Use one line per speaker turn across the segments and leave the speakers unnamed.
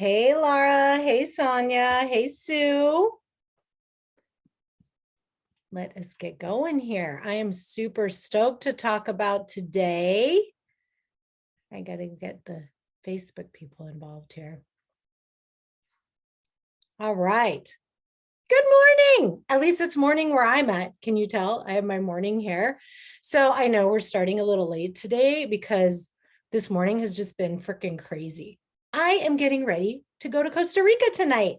Hey, Laura. Hey, Sonia. Hey, Sue. Let us get going here. I am super stoked to talk about today. I got to get the Facebook people involved here. All right. Good morning. At least it's morning where I'm at. Can you tell? I have my morning hair. So I know we're starting a little late today because this morning has just been freaking crazy. I am getting ready to go to Costa Rica tonight.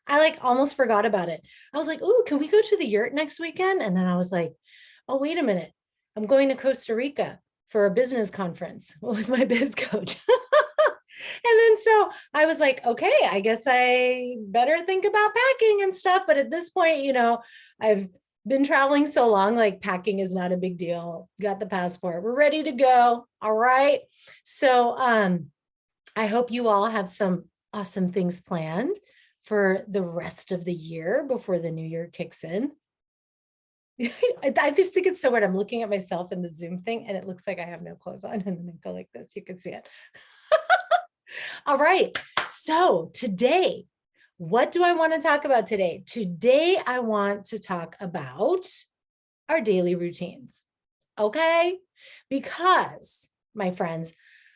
I almost forgot about it. I was like, "Ooh, can we go to the yurt next weekend?" And then I was like, "Oh, wait a minute. I'm going to Costa Rica for a business conference with my biz coach." And then so I was like, "Okay, I guess I better think about packing and stuff." But at this point, I've been traveling so long, like packing is not a big deal. Got the passport. We're ready to go. All right. So I hope you all have some awesome things planned for the rest of the year before the new year kicks in. I just think it's so weird. I'm looking at myself in the Zoom thing and it looks like I have no clothes on, and then I go like this. You can see it. All right. So today, what do I want to talk about today? Today, I want to talk about our daily routines. Okay? Because, my friends,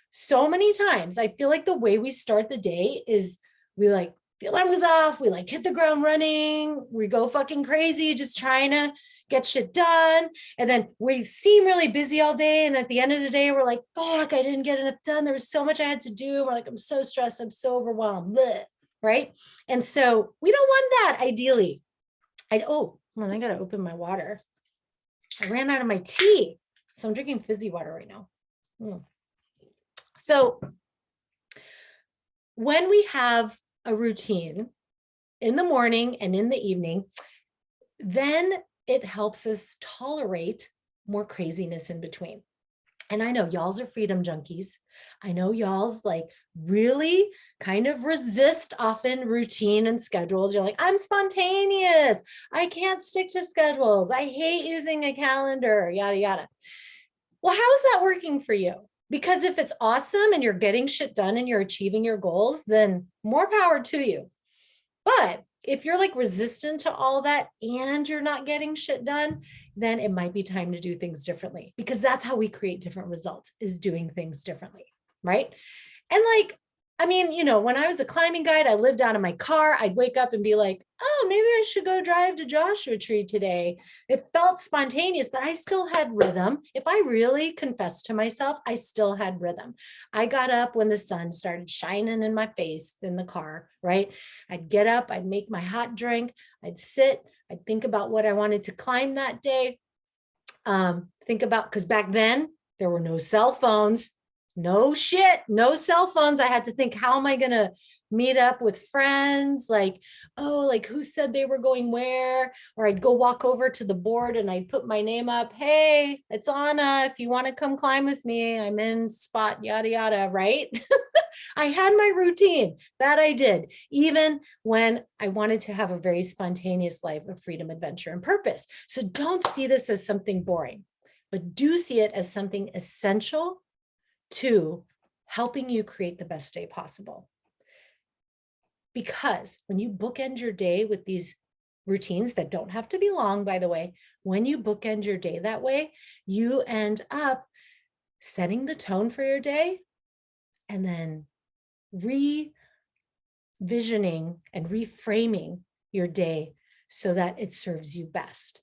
so many times I feel like the way we start the day is we the alarm goes off, we hit the ground running, we go fucking crazy just trying to get shit done. And then we seem really busy all day. And at the end of the day, we're like, fuck, I didn't get enough done. There was so much I had to do. We're like, I'm so stressed. I'm so overwhelmed. Blech, right? And so we don't want that ideally. I got to open my water. I ran out of my tea. So I'm drinking fizzy water right now. So when we have a routine in the morning and in the evening, then it helps us tolerate more craziness in between. And I know y'all's are freedom junkies. I know y'all's really kind of resist often routine and schedules. You're like, I'm spontaneous. I can't stick to schedules. I hate using a calendar, yada, yada. Well, how is that working for you? Because if it's awesome and you're getting shit done and you're achieving your goals, then more power to you. But if you're resistant to all that and you're not getting shit done, then it might be time to do things differently, because that's how we create different results, is doing things differently, right? And when I was a climbing guide, I lived out of my car. I'd wake up and be like, oh, maybe I should go drive to Joshua Tree today. It felt spontaneous, but I still had rhythm. If I really confess to myself, I still had rhythm. I got up when the sun started shining in my face in the car, right? I'd get up, I'd make my hot drink, I'd sit, I'd think about what I wanted to climb that day. Because back then there were no cell phones. No shit, no cell phones. I had to think, how am I going to meet up with friends? Who said they were going where? Or I'd go walk over to the board and I'd put my name up. Hey, it's Anna. If you want to come climb with me, I'm in spot, yada, yada, right? I had my routine that I did, even when I wanted to have a very spontaneous life of freedom, adventure, and purpose. So don't see this as something boring, but do see it as something essential to helping you create the best day possible. Because when you bookend your day with these routines that don't have to be long, by the way, when you bookend your day that way, you end up setting the tone for your day and then revisioning and reframing your day so that it serves you best.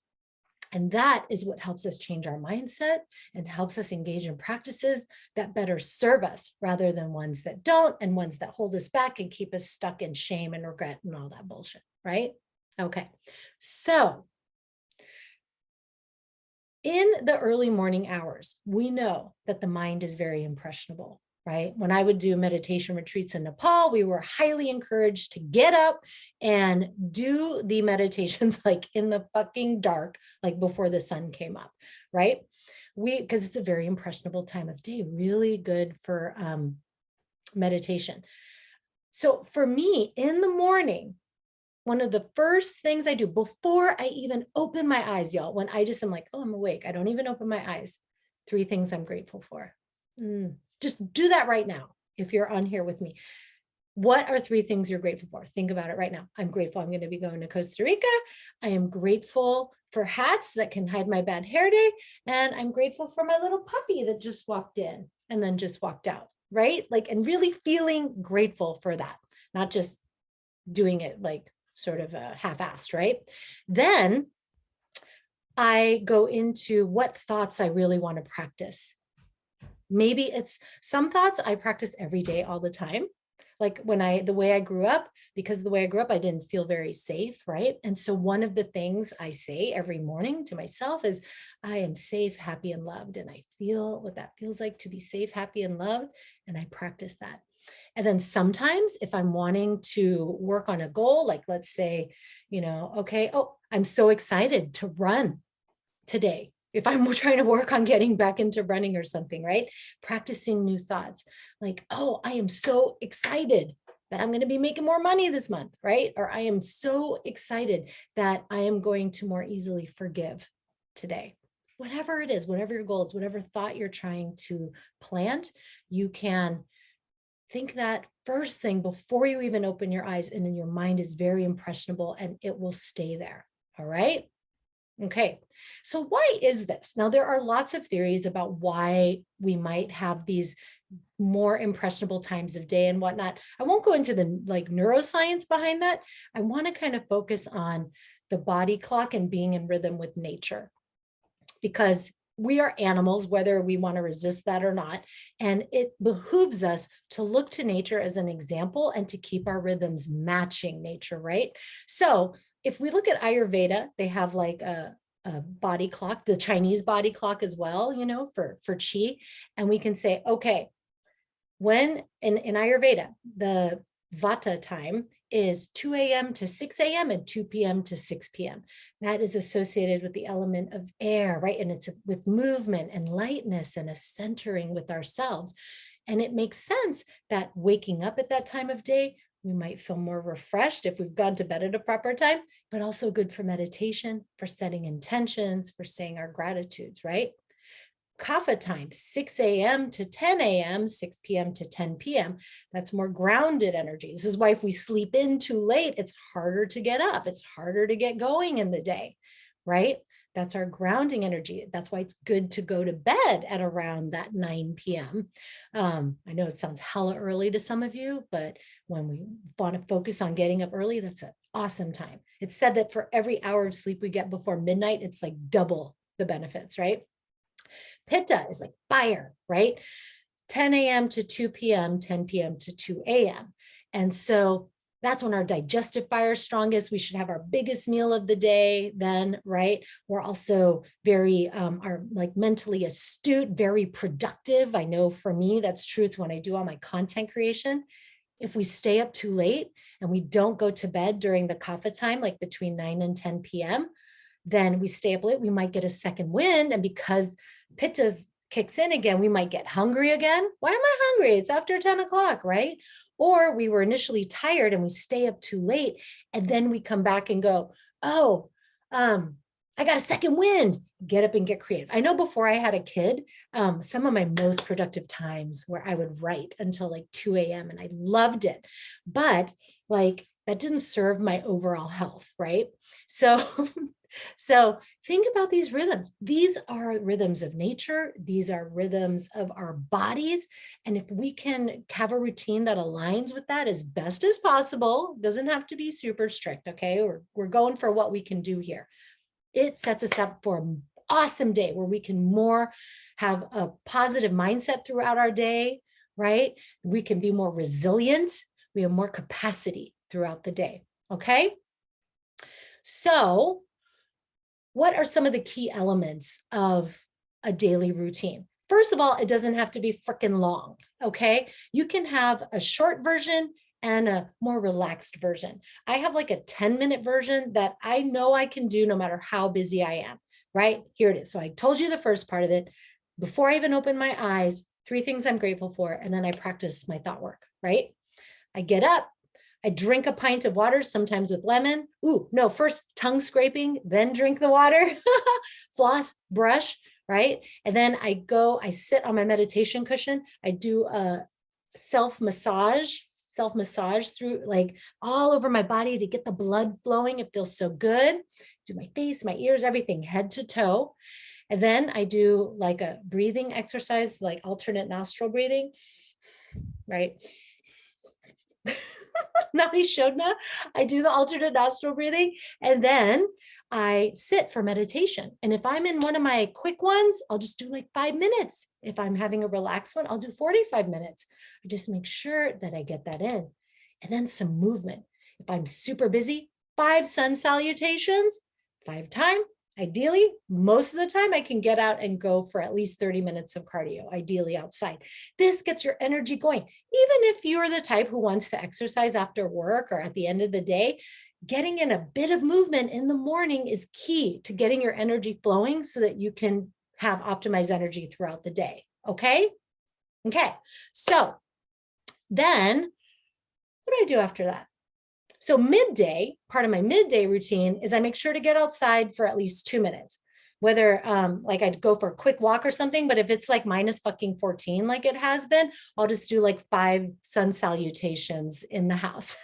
And that is what helps us change our mindset and helps us engage in practices that better serve us rather than ones that don't, and ones that hold us back and keep us stuck in shame and regret and all that bullshit, right? Okay, so in the early morning hours, we know that the mind is very impressionable, right? When I would do meditation retreats in Nepal, we were highly encouraged to get up and do the meditations in the fucking dark, before the sun came up, right? Because it's a very impressionable time of day, really good for meditation. So for me, in the morning, one of the first things I do before I even open my eyes, y'all, when I just am like, oh, I'm awake, I don't even open my eyes. 3 things I'm grateful for. Just do that right now. if you're on here with me. What are 3 things you're grateful for? Think about it right now. I'm grateful I'm going to be going to Costa Rica. I am grateful for hats that can hide my bad hair day. And I'm grateful for my little puppy that just walked in and then just walked out, right? Like, and really feeling grateful for that, not just doing it like sort of half-assed, right? Then I go into what thoughts I really want to practice. Maybe it's some thoughts I practice every day, all the time. Like the way I grew up, because of the way I grew up, I didn't feel very safe, right? And so one of the things I say every morning to myself is, I am safe, happy, and loved. And I feel what that feels like to be safe, happy, and loved. And I practice that. And then sometimes if I'm wanting to work on a goal, like let's say, okay, oh, I'm so excited to run today. If I'm trying to work on getting back into running or something, right? Practicing new thoughts like, oh, I am so excited that I'm going to be making more money this month, right? Or I am so excited that I am going to more easily forgive today. Whatever it is, whatever your goal is, whatever thought you're trying to plant, you can think that first thing before you even open your eyes, and then your mind is very impressionable and it will stay there. All right. Okay, so why is this? Now, there are lots of theories about why we might have these more impressionable times of day and whatnot. I won't go into the neuroscience behind that. I want to kind of focus on the body clock and being in rhythm with nature, because we are animals, whether we want to resist that or not. And it behooves us to look to nature as an example and to keep our rhythms matching nature, right? So if we look at Ayurveda, they have like a body clock, the Chinese body clock as well, for Qi. And we can say, okay, when in Ayurveda, the Vata time is 2 a.m. to 6 a.m. and 2 p.m. to 6 p.m. That is associated with the element of air, right? And it's with movement and lightness and a centering with ourselves. And it makes sense that waking up at that time of day, we might feel more refreshed if we've gone to bed at a proper time, but also good for meditation, for setting intentions, for saying our gratitudes, right? Kapha time, 6 a.m. to 10 a.m., 6 p.m. to 10 p.m. That's more grounded energy. This is why if we sleep in too late, it's harder to get up. It's harder to get going in the day, right? That's our grounding energy. That's why it's good to go to bed at around that 9 p.m. I know it sounds hella early to some of you, but when we want to focus on getting up early, that's an awesome time. It's said that for every hour of sleep we get before midnight, it's like double the benefits, right? Pitta is like fire, right? 10 a.m. to 2 p.m., 10 p.m. to 2 a.m. And so that's when our digestive fire is strongest. We should have our biggest meal of the day then, right? We're also very, are like mentally astute, very productive. I know for me, that's true. It's when I do all my content creation. If we stay up too late and we don't go to bed during the kapha time, like between 9 and 10 p.m., then we stay up late, we might get a second wind. And because pitta kicks in again, we might get hungry again. Why am I hungry? It's after 10 o'clock, right? Or we were initially tired and we stay up too late. And then we come back and go, oh, I got a second wind. Get up and get creative. I know before I had a kid, some of my most productive times where I would write until like 2 a.m. and I loved it. But like that didn't serve my overall health, right? So think about these rhythms. These are rhythms of nature. These are rhythms of our bodies. And if we can have a routine that aligns with that as best as possible, doesn't have to be super strict, okay? We're going for what we can do here. It sets us up for an awesome day where we can have a positive mindset throughout our day, right? We can be more resilient. We have more capacity throughout the day, okay? So what are some of the key elements of a daily routine? First of all, it doesn't have to be freaking long, okay? You can have a short version and a more relaxed version. I have like a 10-minute version that I know I can do no matter how busy I am, right? Here it is. So I told you the first part of it. Before I even open my eyes, 3 things I'm grateful for, and then I practice my thought work, right? I get up, I drink a pint of water, sometimes with lemon. Ooh, no, first tongue scraping, then drink the water, floss, brush, right? And then I sit on my meditation cushion. I do a self massage through like all over my body to get the blood flowing. It feels so good. Do my face, my ears, everything, head to toe. And then I do like a breathing exercise, like alternate nostril breathing, right? Nani Shodna. I do the alternate nostril breathing, and then I sit for meditation. And if I'm in one of my quick ones, I'll just do like 5 minutes. If I'm having a relaxed one, I'll do 45 minutes. I just make sure that I get that in. And then some movement. If I'm super busy, 5 sun salutations, 5 times. Ideally, most of the time I can get out and go for at least 30 minutes of cardio, ideally outside. This gets your energy going. Even if you're the type who wants to exercise after work or at the end of the day, getting in a bit of movement in the morning is key to getting your energy flowing so that you can have optimized energy throughout the day. Okay? Okay. So then what do I do after that? So midday, part of my midday routine is I make sure to get outside for at least 2 minutes, whether like I'd go for a quick walk or something, but if it's like minus fucking 14, like it has been, I'll just do like 5 sun salutations in the house.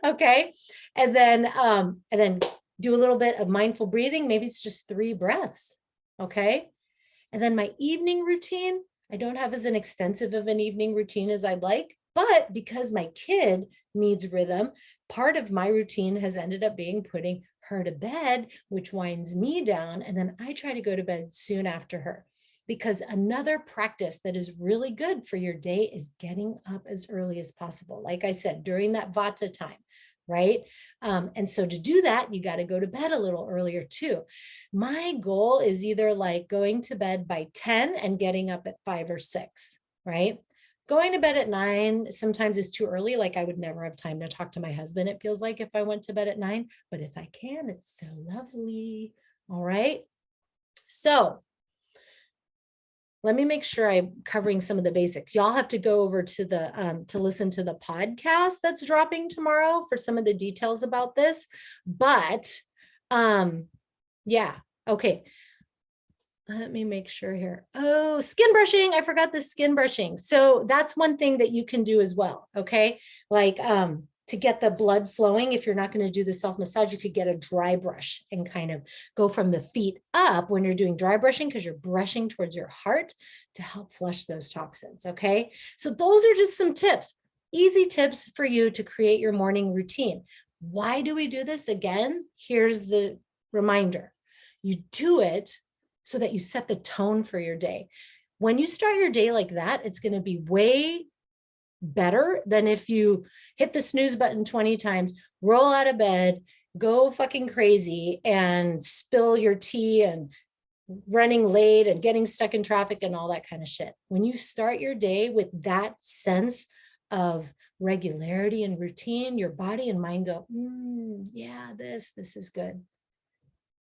Okay. And then do a little bit of mindful breathing. Maybe it's just 3 breaths. Okay. And then my evening routine, I don't have as an extensive of an evening routine as I'd like, but because my kid needs rhythm, part of my routine has ended up being putting her to bed, which winds me down. And then I try to go to bed soon after her. Because another practice that is really good for your day is getting up as early as possible. Like I said, during that Vata time, right? And so to do that, you got to go to bed a little earlier too. My goal is either like going to bed by 10 and getting up at 5 or 6, right? Going to bed at 9 sometimes is too early. Like I would never have time to talk to my husband, it feels like, if I went to bed at 9, but if I can, it's so lovely. All right. So let me make sure I'm covering some of the basics. Y'all have to go over to the to listen to the podcast that's dropping tomorrow for some of the details about this. But yeah, okay. Let me make sure here. Oh, skin brushing. I forgot the skin brushing. So that's one thing that you can do as well. Okay. Like to get the blood flowing, if you're not going to do the self-massage, you could get a dry brush and kind of go from the feet up when you're doing dry brushing, because you're brushing towards your heart to help flush those toxins. Okay. So those are just some tips, easy tips for you to create your morning routine. Why do we do this? Again, here's the reminder. You do it so that you set the tone for your day. When you start your day like that, it's going to be way better than if you hit the snooze button 20 times, roll out of bed, go fucking crazy and spill your tea and running late and getting stuck in traffic and all that kind of shit. When you start your day with that sense of regularity and routine, your body and mind go, yeah, this is good.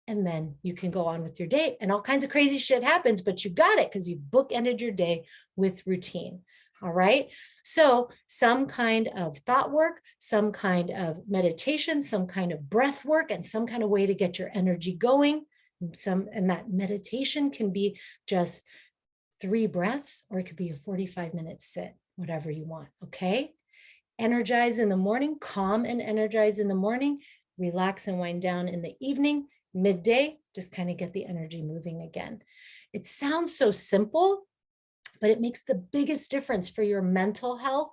And then you can go on with your day and all kinds of crazy shit happens, but you got it because you bookended your day with routine. All right. So some kind of thought work, some kind of meditation, some kind of breath work, and some kind of way to get your energy going. And that meditation can be just 3 breaths, or it could be a 45-minute sit, whatever you want. Okay. Energize in the morning, calm and energize in the morning, relax and wind down in the evening. Midday, just kind of get the energy moving again. It sounds so simple, but it makes the biggest difference for your mental health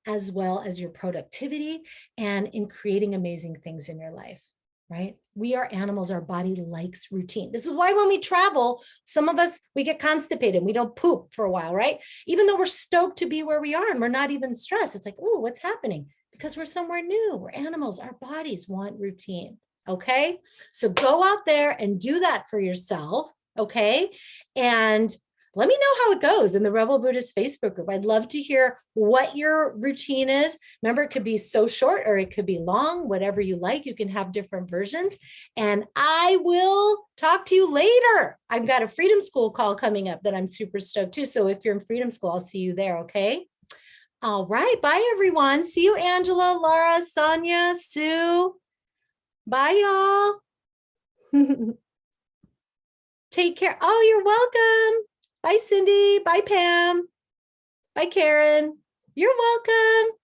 as well as your productivity and in creating amazing things in your life, right? We are animals. Our body likes routine. This is why when we travel, some of us, we get constipated. We don't poop for a while, right? Even though we're stoked to be where we are and we're not even stressed. It's like, oh, what's happening? Because we're somewhere new. We're animals. Our bodies want routine. Okay. So go out there and do that for yourself. Okay. And let me know how it goes in the Rebel Buddhist Facebook group. I'd love to hear what your routine is. Remember, it could be so short or it could be long, whatever you like. You can have different versions. And I will talk to you later. I've got a Freedom School call coming up that I'm super stoked too. So if you're in Freedom School, I'll see you there. Okay. All right. Bye, everyone. See you, Angela, Laura, Sonia, Sue. Bye, y'all. Take care. Oh, you're welcome. Bye, Cindy. Bye, Pam. Bye, Karen. You're welcome.